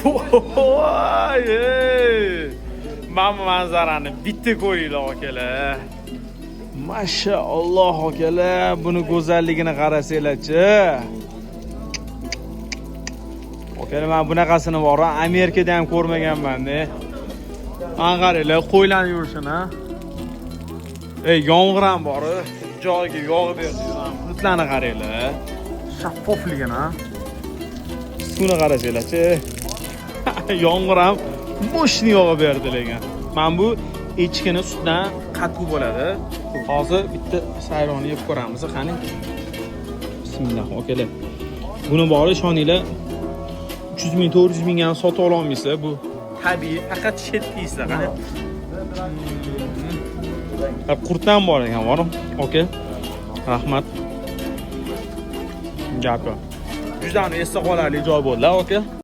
Voy! Mana manzarani bitta ko'ringlar akalar. Mashalloh akalar, buni go'zalligini qarasanglar-chi. Akalar, men bunaqasini bor, Amerikada ham ko'rmaganman-da. Mana qaranglar, qo'ylarni yurishini. Yomg'ir ham bor, joyiga yog'ib berdi. Bulutlarni qaranglar. Shaffofligini. Suvni qarasanglar-chi. Yomg'ir ham mo'shni yog'ib berdi lekin. Men bu echkini sutdan qattiq bo'ladi. Hozir bitta sayroni yeb ko'ramiz, qani. Bismillah, akalar. Buni bori ishoninglar 300 ming, 400 mingga ham sotib ola olmaysiz. Bu tabiiy, faqat shetdiysiz, qani. Qurtdan bor ekan, borim. Aka. Rahmat. Gapi. Juda ham esda qolarli joy bo'ldi, aka.